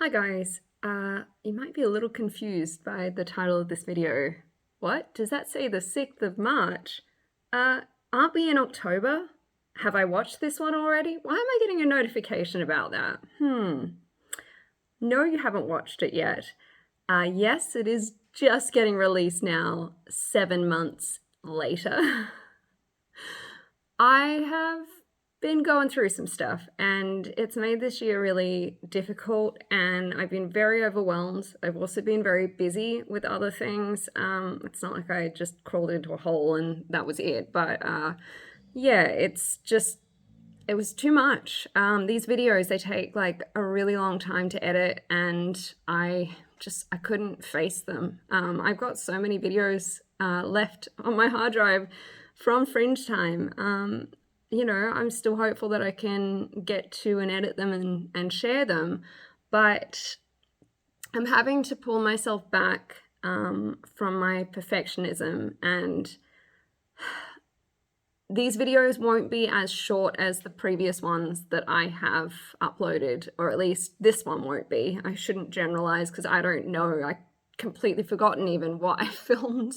Hi guys, you might be a little confused by the title of this video. What? Does that say the 6th of March? Aren't we in October? Have I watched this one already? Why am I getting a notification about that? No, you haven't watched it yet. Yes, it is just getting released now, 7 months later. I have been going through some stuff and it's made this year really difficult and I've been very overwhelmed. I've also been very busy with other things. It's not like I just crawled into a hole and that was it, but yeah, it was too much. These videos, they take like a really long time to edit and I couldn't face them. I've got so many videos left on my hard drive from Fringe time. I'm still hopeful that I can get to and edit them and share them, but I'm having to pull myself back from my perfectionism, and these videos won't be as short as the previous ones that I have uploaded, or at least this one won't be. I shouldn't generalize because I don't know. I completely forgotten even what I filmed.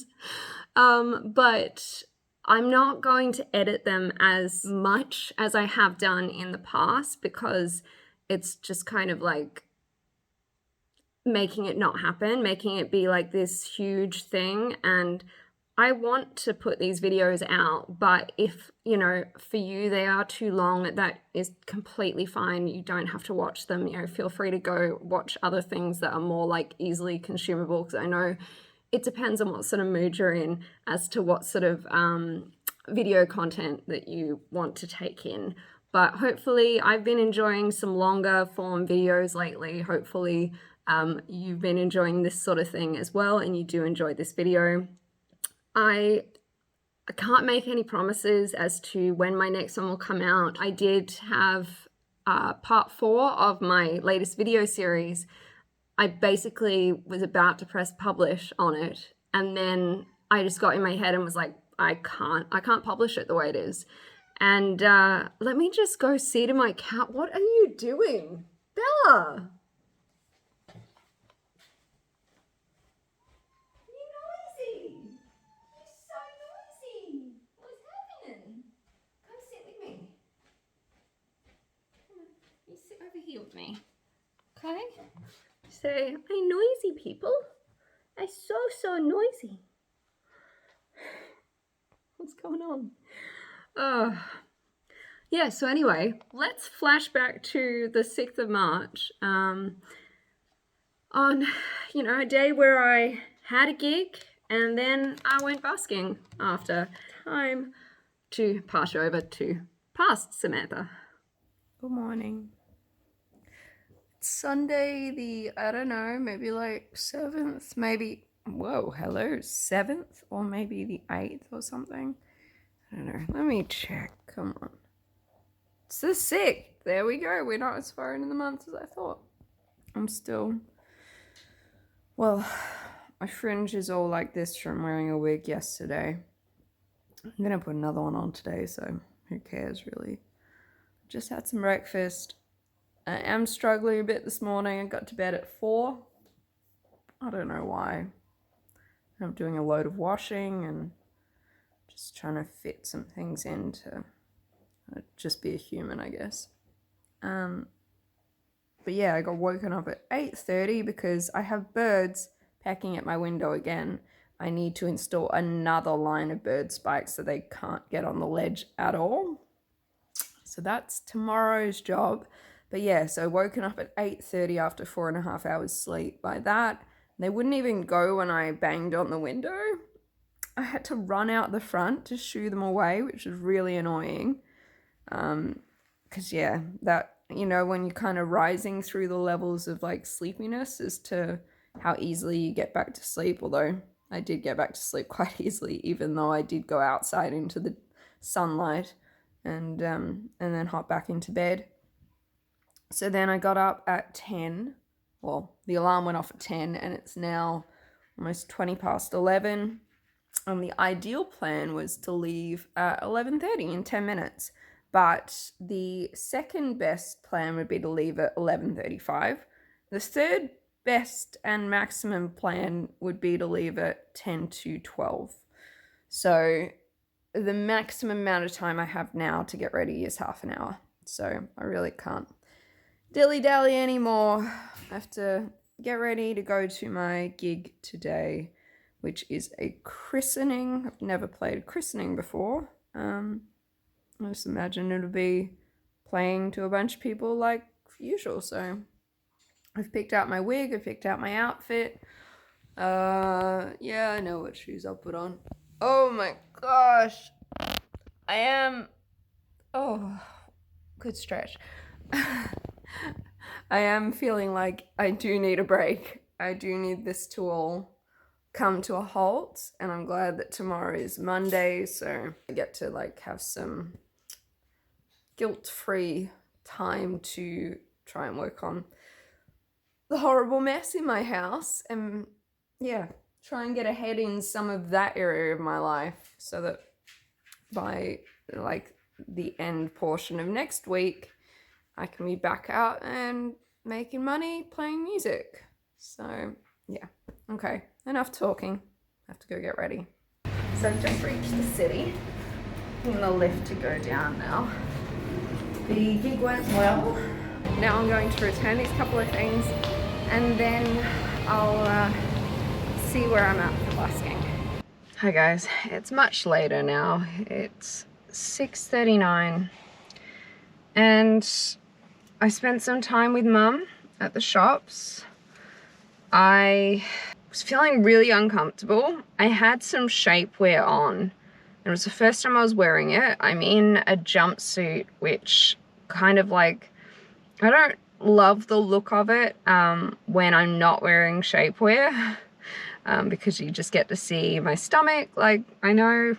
But I'm not going to edit them as much as I have done in the past because it's just kind of like making it not happen, making it be like this huge thing. And I want to put these videos out, but if, for you they are too long, that is completely fine. You don't have to watch them. Feel free to go watch other things that are more like easily consumable, because I know it depends on what sort of mood you're in as to what sort of video content that you want to take in. But hopefully I've been enjoying some longer form videos lately. Hopefully you've been enjoying this sort of thing as well and you do enjoy this video. I can't make any promises as to when my next one will come out. I did have part 4 of my latest video series. I basically was about to press publish on it, and then I just got in my head and was like, I can't publish it the way it is. And let me just go see to my cat. What are you doing? Bella! You're noisy! You're so noisy! What's happening? Come sit with me. Come on, you sit over here with me. Okay? Say, I noisy people. I so noisy. What's going on? Yeah, so anyway, let's flash back to the 6th of March. On, a day where I had a gig and then I went busking after. Time to pass over to past Samantha. Good morning. It's Sunday I don't know, maybe like 7th, maybe, 7th, or maybe the 8th or something. I don't know. Let me check. Come on. It's the 6th. There we go. We're not as far into the month as I thought. My fringe is all like this from wearing a wig yesterday. I'm gonna put another one on today, so who cares really. Just had some breakfast. I am struggling a bit this morning. I got to bed at 4. I don't know why. I'm doing a load of washing and just trying to fit some things in to just be a human, I guess. But yeah, I got woken up at 8:30 because I have birds pecking at my window again. I need to install another line of bird spikes so they can't get on the ledge at all. So that's tomorrow's job. But yeah, so woken up at 8:30 after 4.5 hours sleep. By that, they wouldn't even go when I banged on the window. I had to run out the front to shoo them away, which was really annoying. Because that, when you're kind of rising through the levels of like sleepiness as to how easily you get back to sleep. Although I did get back to sleep quite easily, even though I did go outside into the sunlight and then hop back into bed. So then I got up at 10. Well, the alarm went off at 10 and it's now almost 20 past 11. And the ideal plan was to leave at 11:30 in 10 minutes. But the second best plan would be to leave at 11:35 The third best and maximum plan would be to leave at 10 to 12. So the maximum amount of time I have now to get ready is half an hour. So I really can't dilly-dally anymore. I have to get ready to go to my gig today, which is a christening. I've never played a christening before. I just imagine it'll be playing to a bunch of people like usual. So I've picked out my wig, I've picked out my outfit. Yeah, I know what shoes I'll put on. Oh my gosh. I am... Oh, good stretch. I am feeling like I do need a break. I do need this to all come to a halt, and I'm glad that tomorrow is Monday, so I get to like have some guilt-free time to try and work on the horrible mess in my house, and yeah, try and get ahead in some of that area of my life so that by like the end portion of next week I can be back out and making money playing music. So yeah, okay, enough talking. I have to go get ready. So I've just reached the city. I'm in the lift to go down now. The gig went well. Now I'm going to return these couple of things, and then I'll see where I'm at for busking. Hi guys, it's much later now. It's 6:39 and I spent some time with Mum at the shops. I was feeling really uncomfortable. I had some shapewear on, and it was the first time I was wearing it. I'm in a jumpsuit, which kind of like, I don't love the look of it when I'm not wearing shapewear, because you just get to see my stomach. Like, I know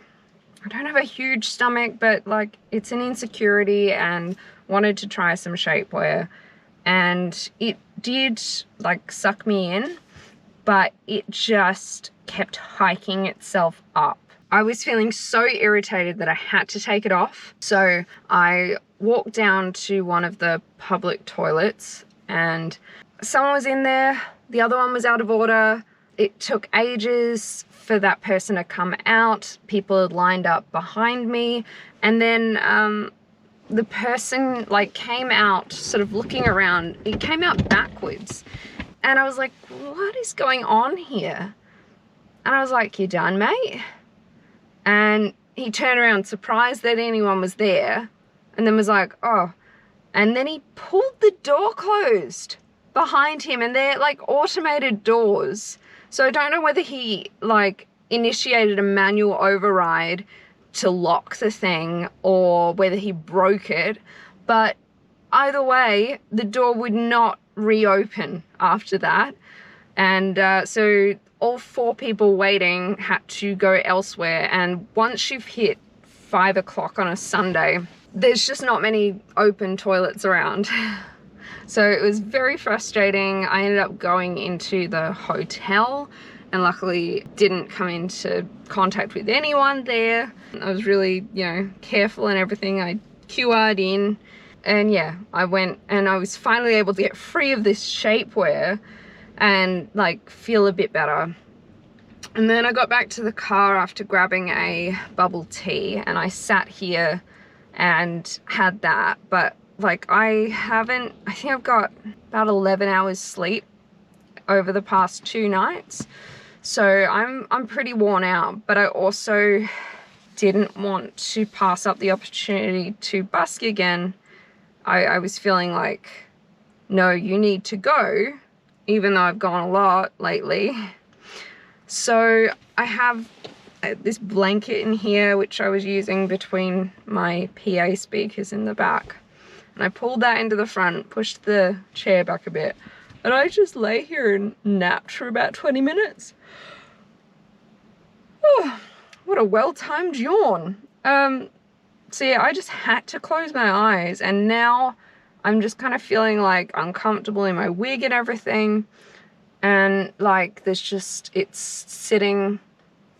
I don't have a huge stomach, but like it's an insecurity, and wanted to try some shapewear, and it did like suck me in, but it just kept hiking itself up. I was feeling so irritated that I had to take it off. So I walked down to one of the public toilets, and someone was in there, the other one was out of order. It took ages for that person to come out. People had lined up behind me, and then the person like came out sort of looking around. It came out backwards, and I was like, what is going on here? And I was like, you done, mate? And he turned around surprised that anyone was there, and then was like, oh. And then he pulled the door closed behind him, and they're like automated doors. So I don't know whether he like initiated a manual override to lock the thing or whether he broke it, but either way, the door would not reopen after that. And so all 4 people waiting had to go elsewhere. And once you've hit 5 o'clock on a Sunday, there's just not many open toilets around. So it was very frustrating. I ended up going into the hotel and luckily didn't come into contact with anyone there. I was really, you know, careful and everything. I QR'd in, and yeah, I went and I was finally able to get free of this shapewear and like feel a bit better. And then I got back to the car after grabbing a bubble tea, and I sat here and had that. But like I think I've got about 11 hours sleep over the past 2 nights. So I'm pretty worn out, but I also didn't want to pass up the opportunity to busk again. I was feeling like, no, you need to go, even though I've gone a lot lately. So I have this blanket in here, which I was using between my PA speakers in the back. And I pulled that into the front, pushed the chair back a bit, and I just lay here and napped for about 20 minutes. Oh, what a well-timed yawn. So yeah, I just had to close my eyes, and now I'm just kind of feeling like uncomfortable in my wig and everything. And like there's just, it's sitting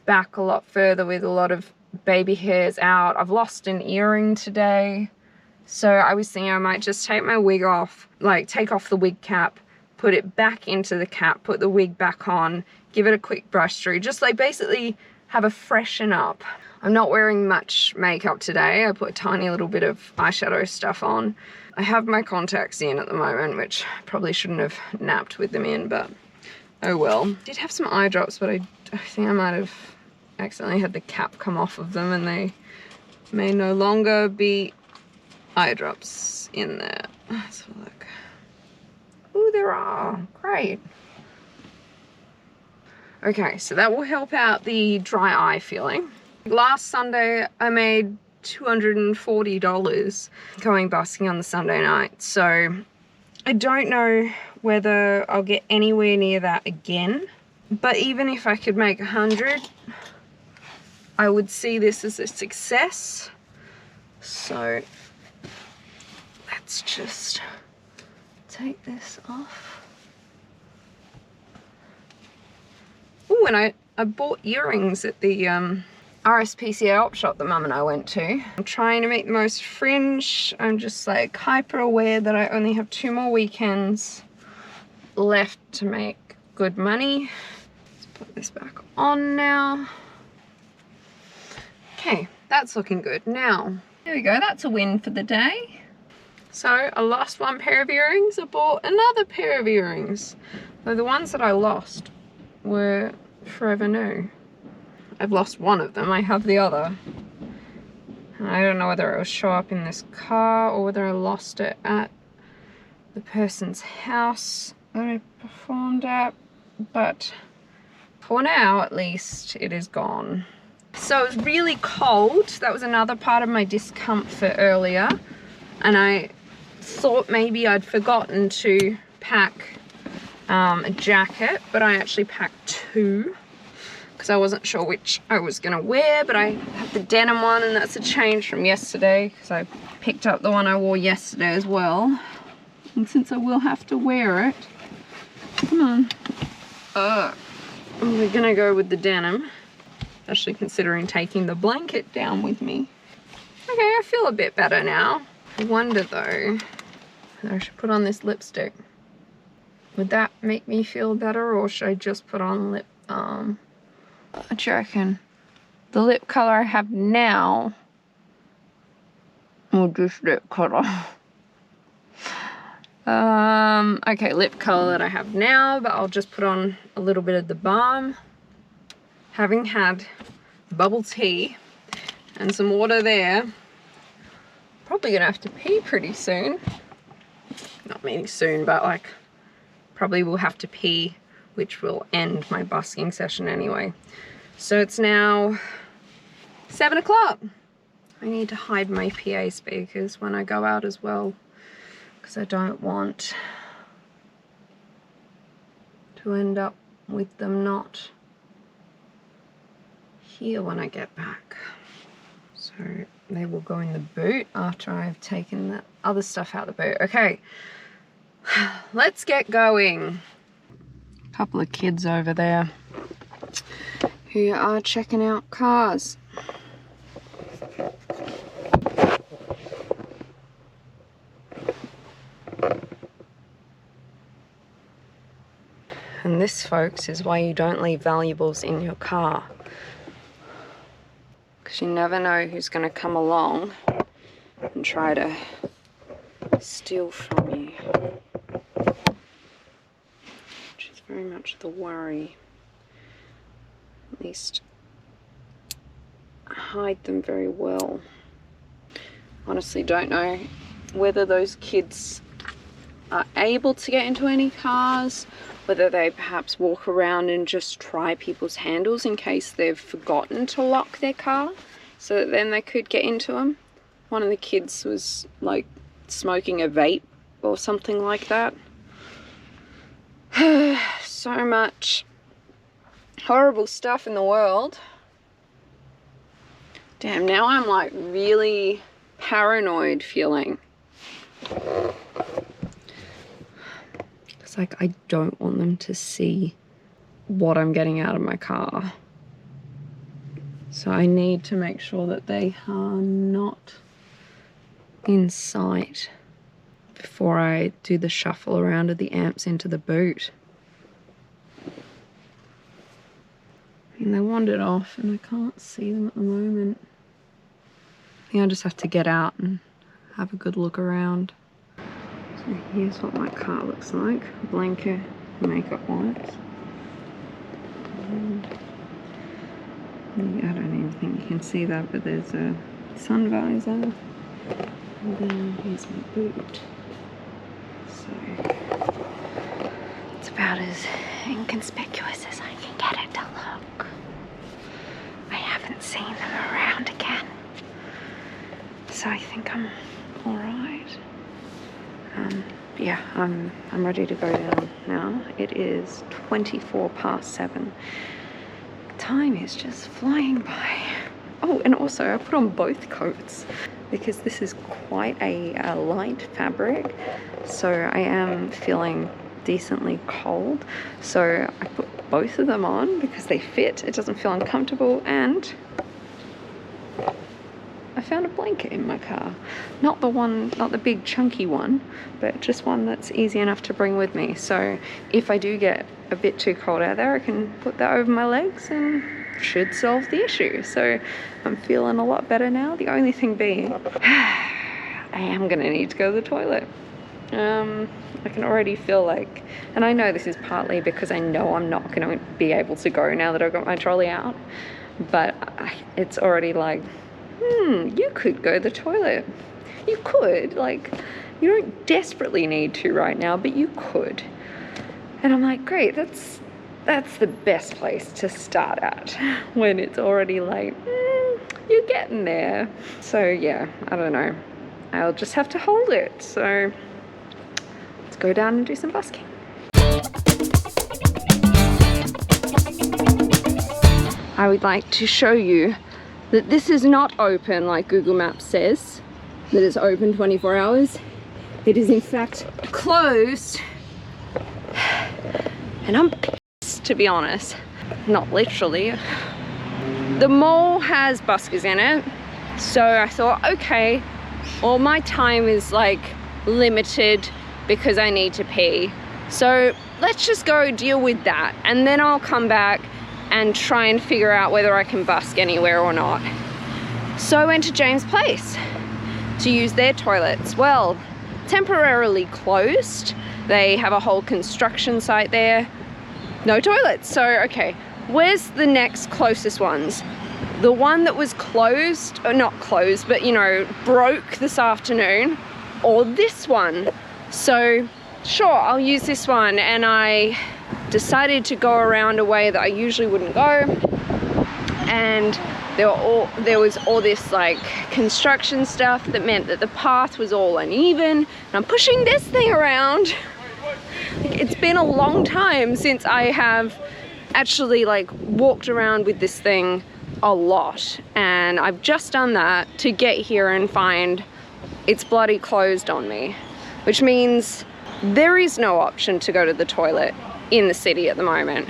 back a lot further with a lot of baby hairs out. I've lost an earring today. So I was thinking I might just take my wig off, like take off the wig cap, put it back into the cap, put the wig back on, give it a quick brush through, just like basically have a freshen up. I'm not wearing much makeup today. I put a tiny little bit of eyeshadow stuff on. I have my contacts in at the moment, which I probably shouldn't have napped with them in, but oh well. Did have some eye drops, but I think I might have accidentally had the cap come off of them, and they may no longer be eye drops in there. Let's have a look. Oh, there are. Great. Okay, so that will help out the dry eye feeling. Last Sunday, I made $240 going busking on the Sunday night. So I don't know whether I'll get anywhere near that again. But even if I could make 100, I would see this as a success. So let's just take this off. Oh, and I bought earrings at the RSPCA op shop that Mum and I went to. I'm trying to make the most fringe. I'm just like hyper aware that I only have 2 more weekends left to make good money. Let's put this back on now. Okay, that's looking good. Now, there we go, that's a win for the day. So I lost 1 pair of earrings, I bought another pair of earrings. Though the ones that I lost were forever new. I've lost one of them, I have the other. And I don't know whether it will show up in this car or whether I lost it at the person's house that I performed at, but for now at least it is gone. So it was really cold. That was another part of my discomfort earlier, and I thought maybe I'd forgotten to pack a jacket, but I actually packed 2 because I wasn't sure which I was gonna wear. But I have the denim one, and that's a change from yesterday because I picked up the one I wore yesterday as well. And since I will have to wear it, come on, we're gonna go with the denim. Actually considering taking the blanket down with me. Okay, I feel a bit better now. I wonder though, whether I should put on this lipstick. Would that make me feel better, or should I just put on lip balm? What do you reckon? The lip color I have now, or just lip color? Okay, lip color that I have now, but I'll just put on a little bit of the balm. Having had bubble tea and some water there, probably gonna have to pee pretty soon. Not meaning soon, but like probably will have to pee, which will end my busking session anyway. So it's now 7 o'clock. I need to hide my PA speakers when I go out as well, because I don't want to end up with them not here when I get back. So they will go in the boot after I've taken the other stuff out of the boot. Okay, let's get going. A couple of kids over there who are checking out cars. And this, folks, is why you don't leave valuables in your car. Because you never know who's going to come along and try to steal from you. Which is very much the worry. At least hide them very well. Honestly, don't know whether those kids are able to get into any cars, whether they perhaps walk around and just try people's handles in case they've forgotten to lock their car, so that then they could get into them. One of the kids was like smoking a vape or something like that. So much horrible stuff in the world. Damn, now I'm like really paranoid feeling. It's like I don't want them to see what I'm getting out of my car. So I need to make sure that they are not in sight. before I do the shuffle around of the amps into the boot. And they wandered off and I can't see them at the moment. I think I just have to get out and have a good look around. So here's what my car looks like. Blanket, makeup wipes. I don't even think you can see that, but there's a sun visor. And then here's my boot. So it's about as inconspicuous as I can get it to look. I haven't seen them around again, so I think I'm all right. Yeah, I'm ready to go down now. It is 7:24. Time is just flying by. Oh, and also I put on both coats because this is quite a light fabric, so I am feeling decently cold. So I put both of them on because they fit. It doesn't feel uncomfortable, and I found a blanket in my car. Not the big chunky one, but just one that's easy enough to bring with me. So if I do get a bit too cold out there, I can put that over my legs and should solve the issue. So I'm feeling a lot better now. The only thing being, I am gonna need to go to the toilet. I can already feel like, and I know this is partly because I know I'm not gonna be able to go now that I've got my trolley out, but it's already like, you could go to the toilet. You could, like, you don't desperately need to right now, but you could. And I'm like, great, that's the best place to start at when it's already like, you're getting there. So yeah, I don't know. I'll just have to hold it. So let's go down and do some busking. I would like to show you that this is not open like Google Maps says, that it's open 24 hours. It is in fact closed. And I'm pissed, to be honest. Not literally. The mall has buskers in it, so I thought, okay, well, my time is like limited because I need to pee. So let's just go deal with that, and then I'll come back and try and figure out whether I can busk anywhere or not. So I went to James Place to use their toilets. Well, temporarily closed. They have a whole construction site there. No toilets. So, okay, where's the next closest ones? The one that was closed, or not closed, but you know, broke this afternoon, or this one. So, sure, I'll use this one. And I decided to go around a way that I usually wouldn't go, and there was all this like construction stuff that meant that the path was all uneven, and I'm pushing this thing around. It's been a long time since I have actually like walked around with this thing a lot, and I've just done that to get here and find it's bloody closed on me, which means there is no option to go to the toilet in the city at the moment,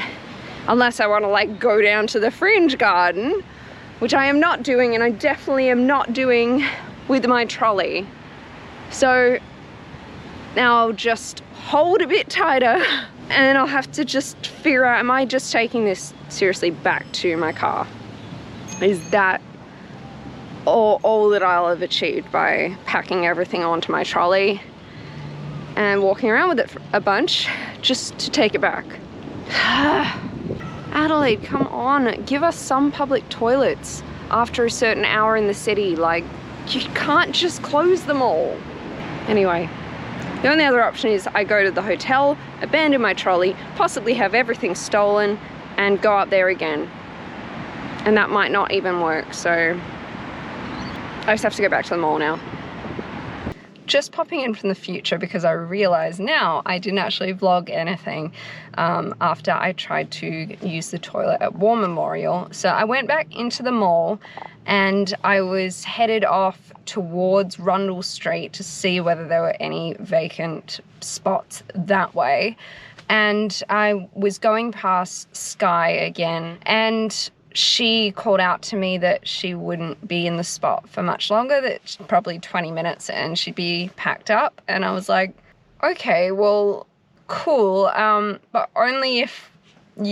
unless I want to like go down to the Fringe garden, which I am not doing, and I definitely am not doing with my trolley. So now I'll just hold a bit tighter, and I'll have to just figure out, am I just taking this seriously back to my car? Is that all that I'll have achieved by packing everything onto my trolley and walking around with it for a bunch just to take it back? Adelaide, come on, give us some public toilets after a certain hour in the city. Like, you can't just close them all. Anyway, the only other option is I go to the hotel, abandon my trolley, possibly have everything stolen, and go up there again. And that might not even work, so I just have to go back to the mall now. Just popping in from the future because I realize now I didn't actually vlog anything after I tried to use the toilet at War Memorial. So I went back into the mall and I was headed off towards Rundle Street to see whether there were any vacant spots that way. And I was going past Sky again, and she called out to me that she wouldn't be in the spot for much longer, that probably 20 minutes and she'd be packed up. And I was like, okay, well, cool, but only if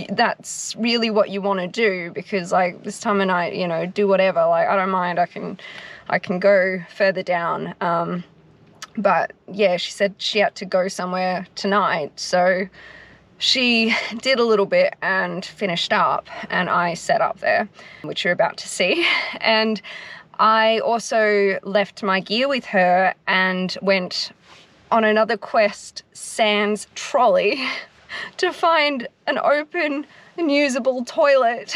that's really what you want to do, because like this time of night, you know, do whatever, like I don't mind, I can go further down. But yeah, she said she had to go somewhere tonight, so she did a little bit and finished up, and I set up there, which you're about to see. And I also left my gear with her and went on another quest sans trolley to find an open and usable toilet.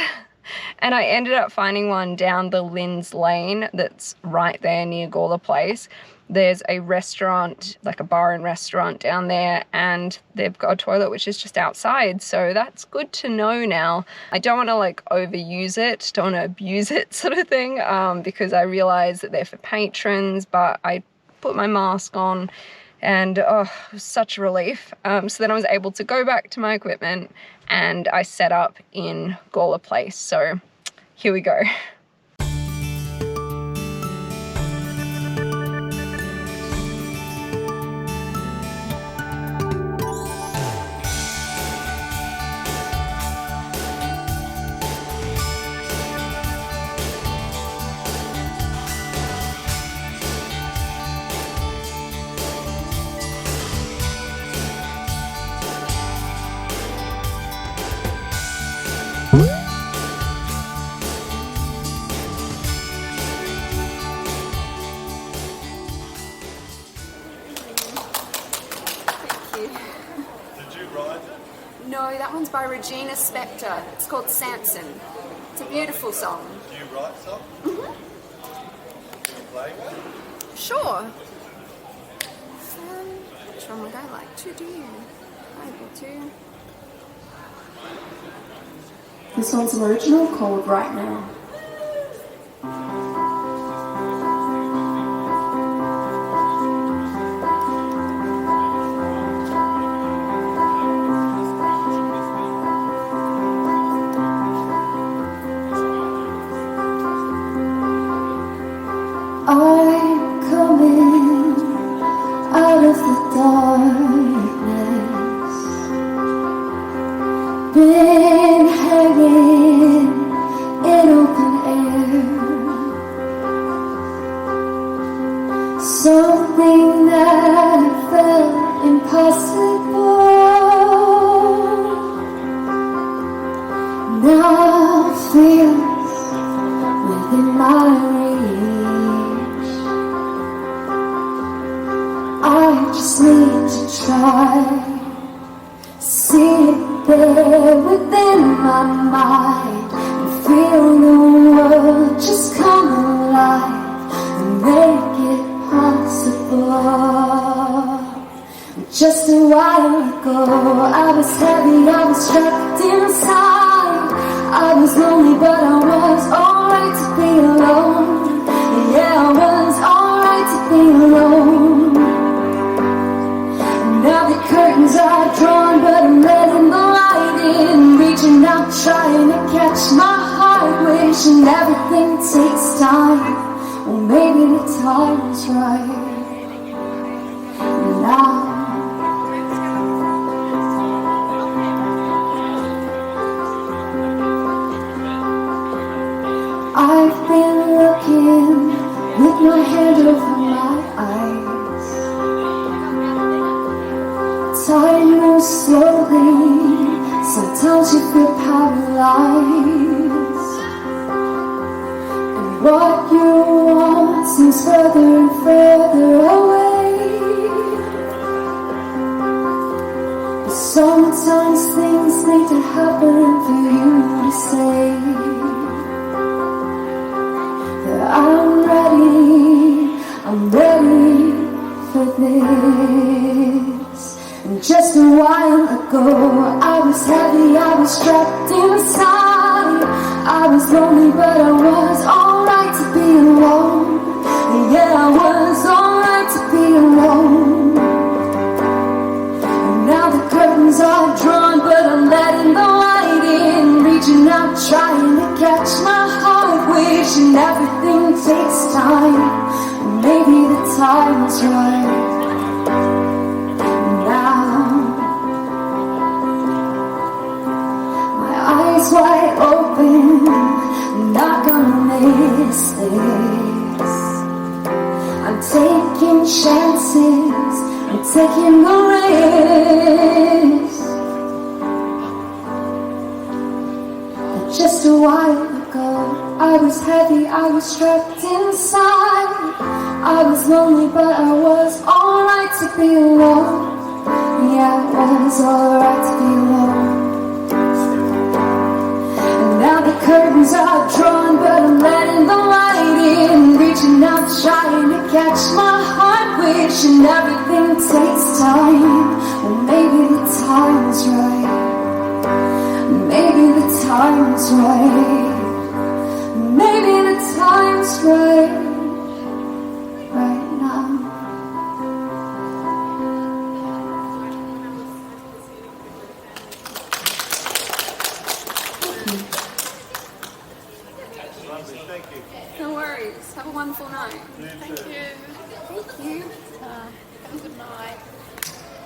And I ended up finding one down the Lynn's Lane that's right there near Gawler Place. There's a restaurant, like a bar and restaurant down there, and they've got a toilet which is just outside, so that's good to know now. I don't want to like overuse it, don't want to abuse it sort of thing, because I realize that they're for patrons, but I put my mask on and oh, it was such a relief. So then I was able to go back to my equipment and I set up in Gawler Place. So here we go. No, that one's by Regina Spektor. It's called Samson. It's a beautiful song. Do you write songs? Mm-hmm. Do you play one? Sure. Which one would I like to do? Able to. This one's an original called Right Now. I'm coming out of the darkness, been hanging in open air, something that felt impossible now feels within my reach. I just need to try, see it there within my mind, and feel the world just come alive and make it possible. Just a while ago, I was heavy, I was trapped inside. I was lonely, but I was alright to be alone. Yeah, I was alright to be alone. Now the curtains are drawn, but I'm letting the light in, reaching out, trying to catch my heart, wishing everything takes time. Well, maybe the time is right now. I've been looking with my hand over my eyes. Time moves slowly, sometimes you feel paralyzed, and what you want seems further and further away. But sometimes things need to happen for you to say I'm ready for this. And just a while ago, I was heavy, I was trapped inside. I was lonely, but I was alright to be alone. Yeah, I was alright to be alone. And now the curtains are drawn, but I'm letting the light in, reaching out, trying to catch time is right now. My eyes wide open, I'm not gonna miss this. I'm taking chances, I'm taking the risk. But just a while ago, I was heavy, I was trapped inside. I was lonely, but I was alright to be alone. Yeah, it was alright to be alone. And now the curtains are drawn, but I'm letting the light in. Reaching out, trying to catch my heart, wishing everything takes time. Well, maybe the time is right. Maybe the time is right. Maybe the time's right now. No worries. Have a wonderful night. Thank you. Thank you. Have a good night.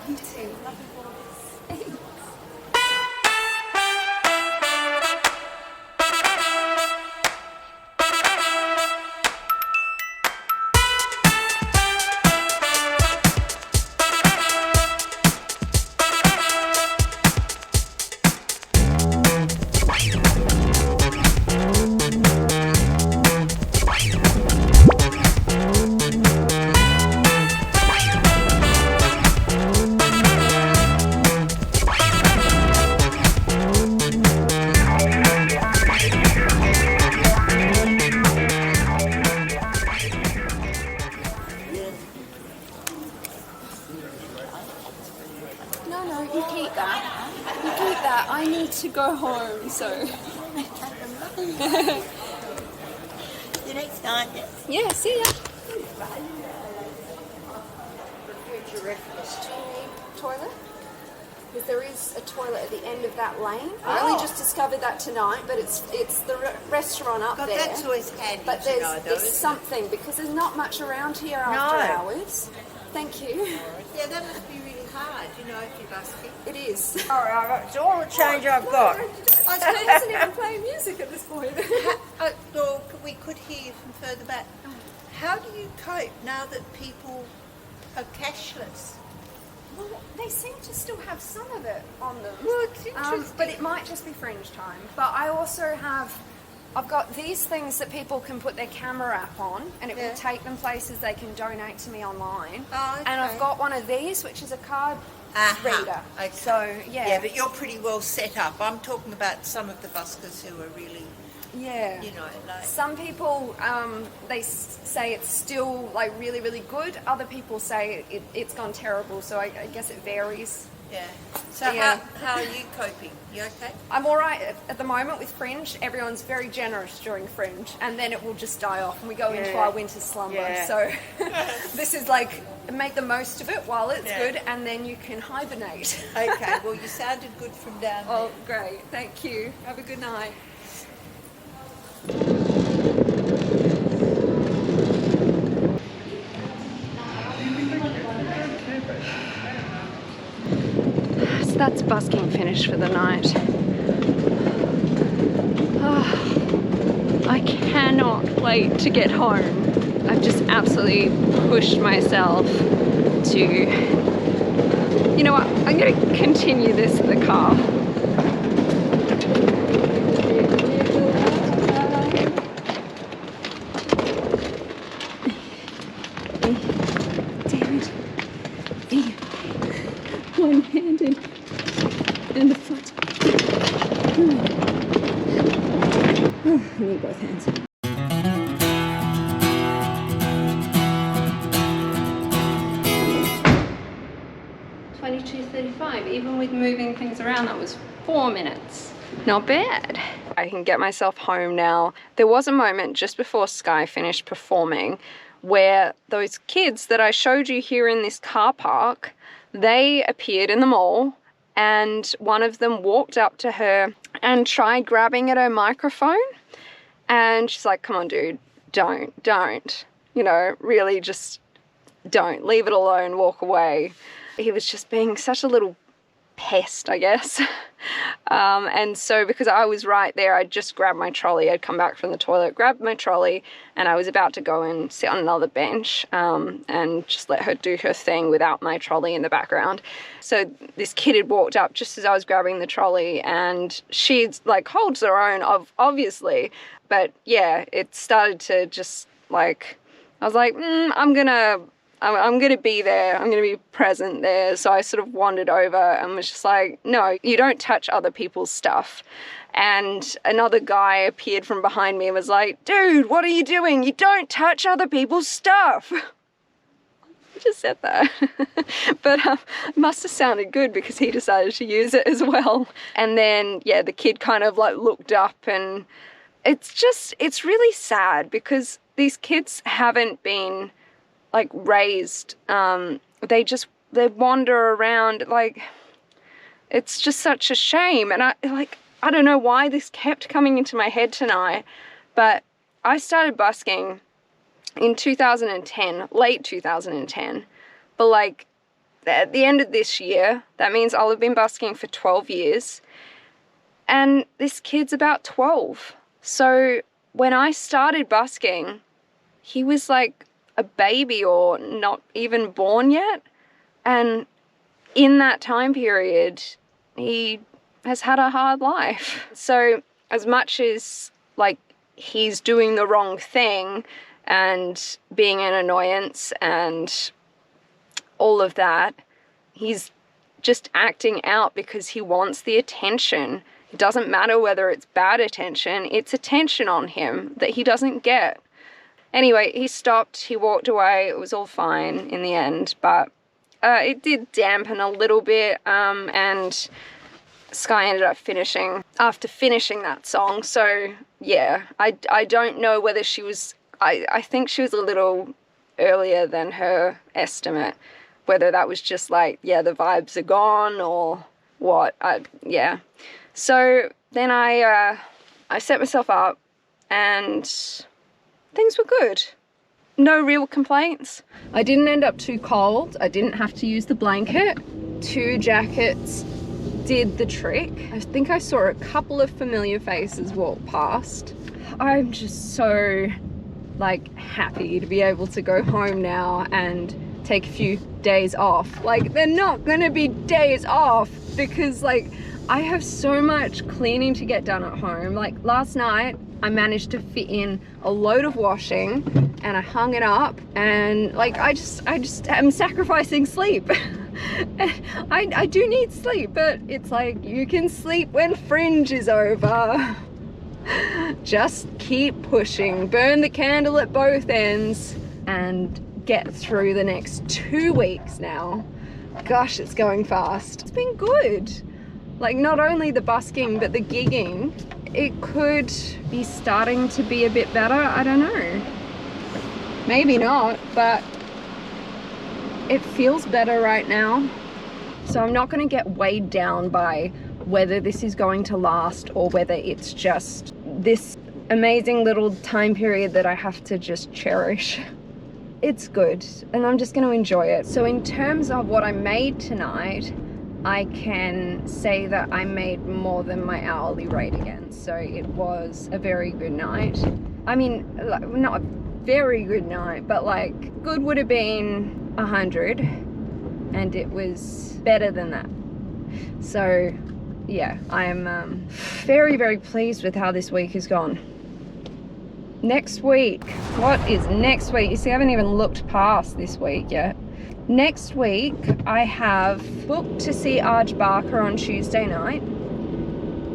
You too. Love you, boys. No, you keep that. You keep that. I need to go home, so. The next time. Yeah, see ya. Toilet? Because there is a toilet at the end of that lane. I only just discovered that tonight, but it's the restaurant up God, there. that's always handy But to know, there's though, isn't it? something, because there's not much around here after No. hours. Thank you. Yeah, that must be really hard, if you're busking. It is. All right, it's all the change I've got. I wasn't even playing music at this point. Well, we could hear from further back. How do you cope now that people are cashless? Well, they seem to still have some of it on them. Well, it's interesting. But it might just be Fringe time. But I also I've got these things that people can put their camera app on, and it will take them places they can donate to me online. Oh, okay. And I've got one of these, which is a card reader. Okay. So, yeah. Yeah, but you're pretty well set up. I'm talking about some of the buskers who are really, Yeah. like... Some people, they say it's still like really, really good. Other people say it's gone terrible. So I guess it varies. Yeah. So Yeah. how are you coping? You okay? I'm all right at the moment with Fringe. Everyone's very generous during Fringe, and then it will just die off, and we go into our winter slumber. Yeah. So this is like make the most of it while it's Yeah. good, and then you can hibernate. Okay, well, you sounded good from down there. Oh, great. Thank you. Have a good night. So that's busking finished for the night. Oh, I cannot wait to get home. I've just absolutely pushed myself to... You know what? I'm going to continue this in the car. One-handed and the foot. I need both hands. $22.35. Even with moving things around, that was 4 minutes. Not bad. I can get myself home now. There was a moment just before Sky finished performing where those kids that I showed you here in this car park, they appeared in the mall, and one of them walked up to her and tried grabbing at her microphone, and she's like, come on dude, don't, you know, really just don't, leave it alone, walk away. He was just being such a little pest, I guess. And so because I was right there, I just grabbed my trolley. I'd come back from the toilet, grabbed my trolley, and I was about to go and sit on another bench and just let her do her thing without my trolley in the background. So this kid had walked up just as I was grabbing the trolley, and she like holds her own, obviously. But yeah, it started to just like, I was like, I'm gonna be there. I'm gonna be present there. So I sort of wandered over and was just like, no, you don't touch other people's stuff. And another guy appeared from behind me and was like, dude, what are you doing? You don't touch other people's stuff. I just said that. But it must have sounded good because he decided to use it as well. And then, yeah, the kid kind of like looked up, and it's really sad because these kids haven't been like raised. They wander around, like, it's just such a shame. And I don't know why this kept coming into my head tonight, but I started busking in 2010, late 2010, but like at the end of this year, that means I'll have been busking for 12 years, and this kid's about 12. So when I started busking, he was like a baby or not even born yet. And in that time period, he has had a hard life. So as much as like he's doing the wrong thing and being an annoyance and all of that, he's just acting out because he wants the attention. It doesn't matter whether it's bad attention, it's attention on him that he doesn't get. Anyway, he stopped, he walked away, it was all fine in the end, but it did dampen a little bit, and Sky ended up finishing that song. So yeah, I don't know whether she was, I think she was a little earlier than her estimate, whether that was just like, yeah, the vibes are gone or what. Yeah. So then I set myself up and things were good. No real complaints. I didn't end up too cold. I didn't have to use the blanket. 2 jackets did the trick. I think I saw a couple of familiar faces walk past. I'm just so like happy to be able to go home now and take a few days off. Like, they're not gonna be days off because like I have so much cleaning to get done at home. Like last night I managed to fit in a load of washing and I hung it up, and like I just am sacrificing sleep. I do need sleep, but it's like, you can sleep when Fringe is over. Just keep pushing, burn the candle at both ends and get through the next 2 weeks now. Gosh, it's going fast. It's been good. Like, not only the busking, but the gigging. It could be starting to be a bit better. I don't know. Maybe not, but it feels better right now. So I'm not going to get weighed down by whether this is going to last or whether it's just this amazing little time period that I have to just cherish. It's good, and I'm just going to enjoy it. So in terms of what I made tonight, I can say that I made more than my hourly rate again. So it was a very good night. I mean, not a very good night, but like good would have been 100, and it was better than that. So yeah, I'm very, very pleased with how this week has gone. Next week, what is next week? You see, I haven't even looked past this week yet. Next week, I have booked to see Arj Barker on Tuesday night.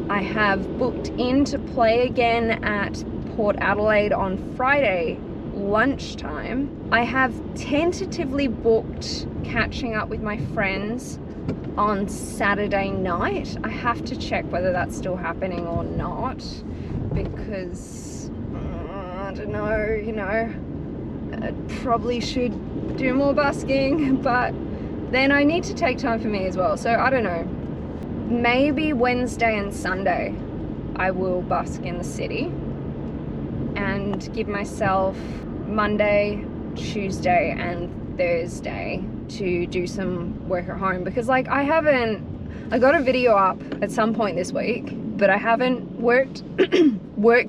I have booked in to play again at Port Adelaide on Friday lunchtime. I have tentatively booked catching up with my friends on Saturday night. I have to check whether that's still happening or not, because I don't know, you know, I probably should do more busking, but then I need to take time for me as well. So I don't know, maybe Wednesday and Sunday I will busk in the city and give myself Monday, Tuesday and Thursday to do some work at home, because like I got a video up at some point this week, but I haven't worked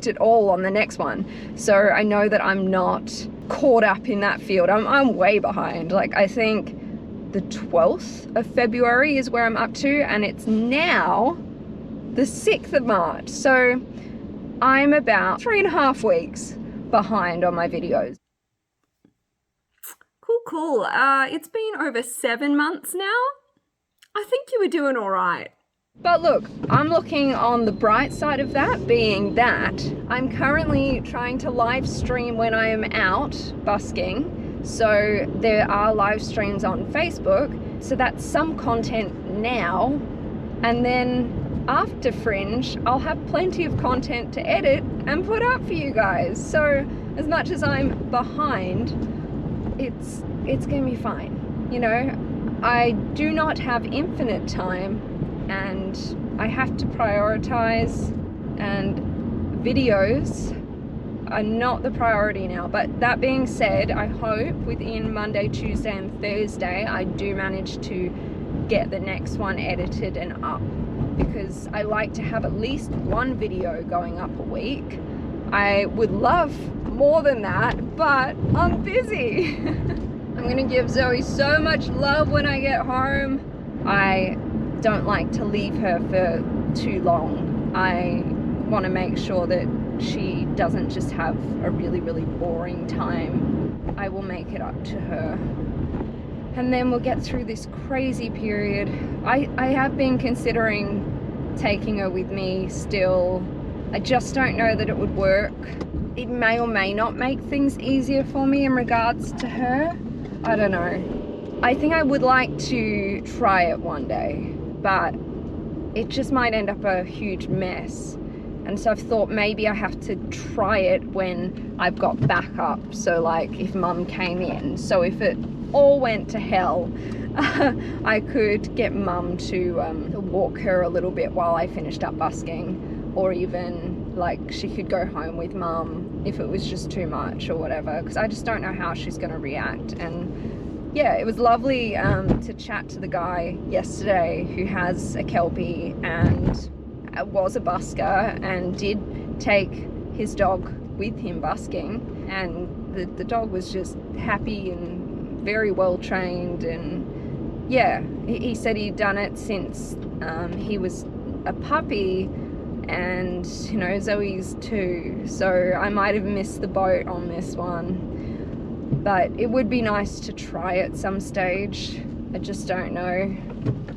at all on the next one. So I know that I'm not caught up in that field. I'm way behind. Like I think the 12th of February is where I'm up to, and it's now the 6th of March. So I'm about 3.5 weeks behind on my videos. Cool. It's been over 7 months now. I think you were doing all right. But look, I'm looking on the bright side of that, being that I'm currently trying to live stream when I am out busking. So there are live streams on Facebook. So that's some content now. And then after Fringe, I'll have plenty of content to edit and put up for you guys. So as much as I'm behind, it's gonna be fine. You know, I do not have infinite time, and I have to prioritize, and videos are not the priority now. But that being said, I hope within Monday, Tuesday and Thursday I do manage to get the next one edited and up, because I like to have at least one video going up a week. I would love more than that, but I'm busy. I'm gonna give Zoe so much love when I get home. I don't like to leave her for too long. I want to make sure that she doesn't just have a really boring time. I will make it up to her, and then we'll get through this crazy period. I have been considering taking her with me still. I just don't know that it would work. It may or may not make things easier for me in regards to her. I don't know. I think I would like to try it one day, but it just might end up a huge mess. And so I've thought maybe I have to try it when I've got backup. So like if mum came in. So if it all went to hell, I could get mum to walk her a little bit while I finished up busking, or even like she could go home with mum if it was just too much or whatever, because I just don't know how she's going to react. And yeah, it was lovely to chat to the guy yesterday who has a Kelpie and was a busker and did take his dog with him busking, and the dog was just happy and very well trained. And yeah, he said he'd done it since he was a puppy, and you know, Zoe's 2, so I might have missed the boat on this one, but it would be nice to try at some stage. I just don't know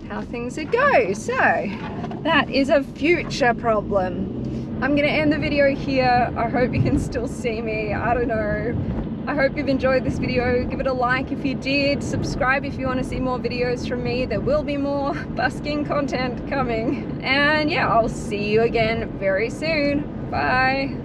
how things would go, so that is a future problem. I'm gonna end the video here. I hope you can still see me. I don't know. I hope you've enjoyed this video. Give it a like if you did. Subscribe if you want to see more videos from me. There will be more busking content coming. And yeah, I'll see you again very soon. Bye.